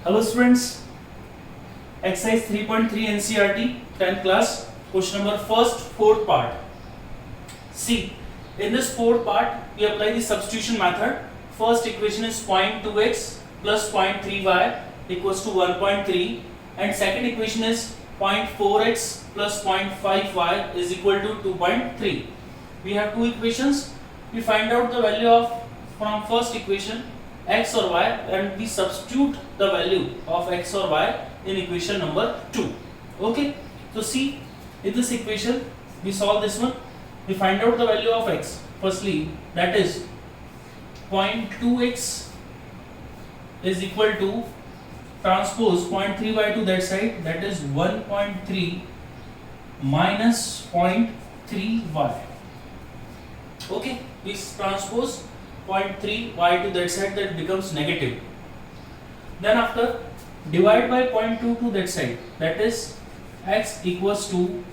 Hello students, exercise 3.3 NCERT 10th class, question number first fourth part. See, in this fourth part we apply the substitution method. First equation is 0.2x plus 0.3y equals to 1.3 and second equation is 0.4x plus 0.5y is equal to 2.3. We have two equations. We find out the value of from first equation x or y and we substitute the value of x or y in equation number 2. Okay, so see, in this equation we solve this one. We find out the value of x. Firstly, that is 0.2x is equal to transpose 0.3y to that side, that is 1.3 minus 0.3y. Okay, we transpose 0.3y to that side, that becomes negative. Then after divide by 0.2 to that side, that is x equals to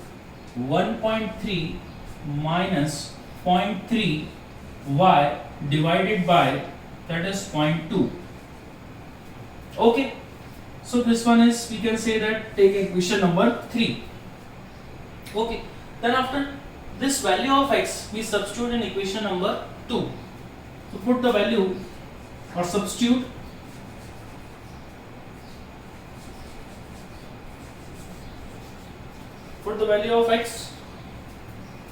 1.3 minus 0.3y divided by, that is 0.2. Okay, so this one is, we can say that take equation number 3. Okay, then after this value of x we substitute in equation number 2. So put the value or substitute the value of x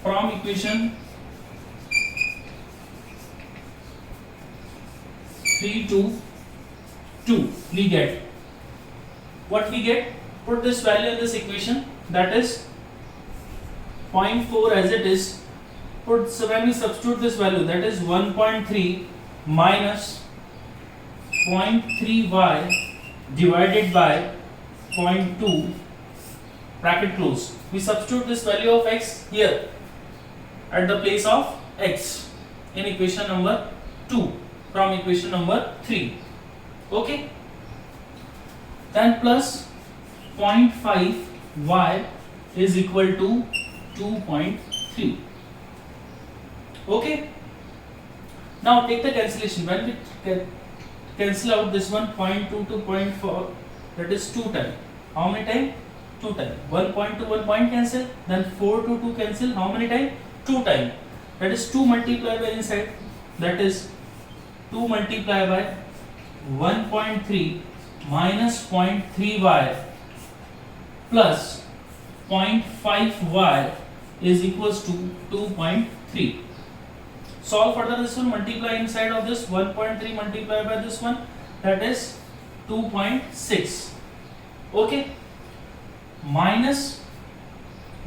from equation 3 to 2. We get what we get. Put this value in this equation, that is 0.4 as it is. So when we substitute this value, that is 1.3 minus 0.3y divided by 0.2 bracket close. We substitute this value of x here at the place of x in equation number 2 from equation number 3. Okay, then plus 0.5y is equal to 2.3. Okay, now take the cancellation. When we cancel out this one, 0.2 to 0.4, that is 2 times. How many times? 2 times. 1 point to 1 point cancel, then 4 to 2 cancel. How many times? 2 times. That is 2 multiplied by inside, that is 2 multiplied by 1.3 minus 0.3y plus 0.5y is equals to 2.3. Solve further this one, multiply inside of this 1.3 multiplied by this one, that is 2.6. Okay, minus,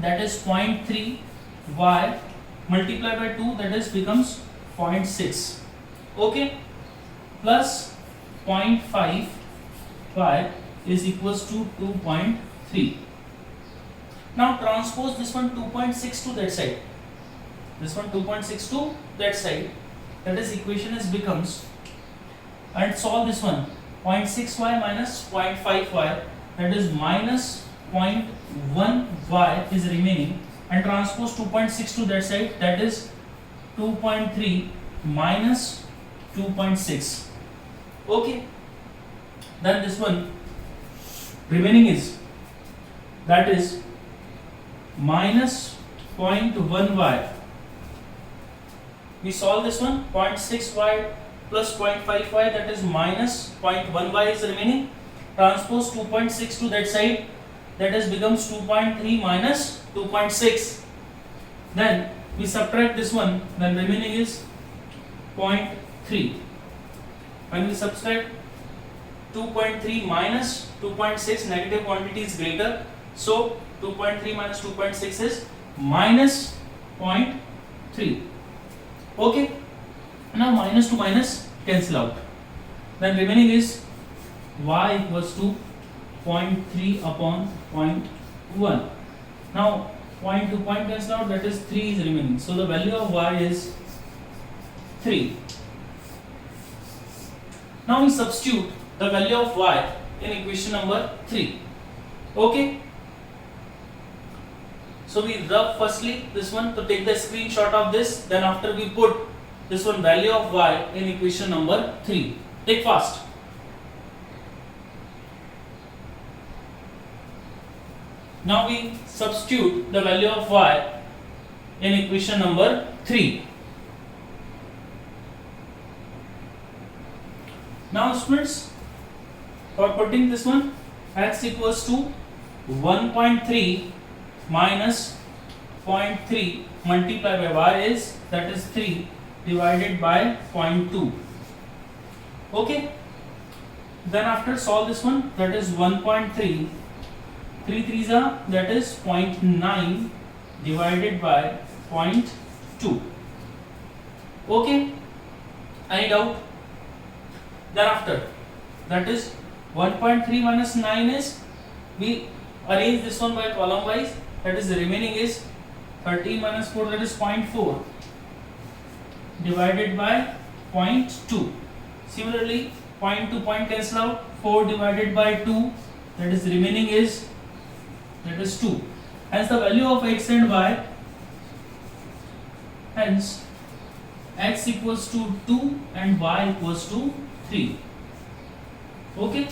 that is 0.3 y multiplied by 2, that is becomes 0.6. Okay, plus 0.5 y is equals to 2.3. Now transpose this one 2.6 to that side, this one 2.6 to that side, that is equation is becomes, and solve this one 0.6y minus 0.5y, that is minus 0.1y is remaining, and transpose 2.6 to that side, that is 2.3 minus 2.6. Okay, then this one remaining is, that is minus 0.1y. We solve this one, 0.6y plus 0.5y, that is minus 0.1y is remaining. Transpose 2.6 to that side, that is becomes 2.3 minus 2.6. Then we subtract this one, then remaining is 0.3. When we subtract 2.3 minus 2.6, negative quantity is greater, so 2.3 minus 2.6 is minus 0.3. Okay, now minus to minus cancel out, then remaining is y equals to 0.3 upon 0.1. Now point to point cancel out, that is 3 is remaining, so the value of y is 3. Now we substitute the value of y in equation number 3. Okay, so we rub firstly this one to take the screenshot of this, then after we put this one value of y in equation number 3. Take fast. Now we substitute the value of y in equation number 3. Now students, for putting this one, x equals to 1.3 minus 0.3 multiplied by y is, that is 3 divided by 0.2. Okay. Then after solve this one, that is 1.3, 3 threes are, that is 0.9 divided by 0.2. Okay. Any doubt? Then after, that is 1.3 minus 9 is, we arrange this one by column wise, that is the remaining is 13 minus 4, that is 0.4 divided by 0.2. Similarly, point to point cancel out, 4 divided by 2, that is remaining is, that is 2. Hence the value of x and y, hence x equals to 2 and y equals to 3. Okay.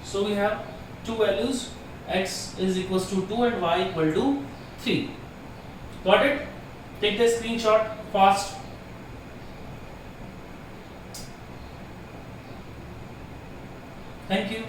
So we have two values, x is equals to 2 and y equal to 3. Got it? Take the screenshot fast. Thank you.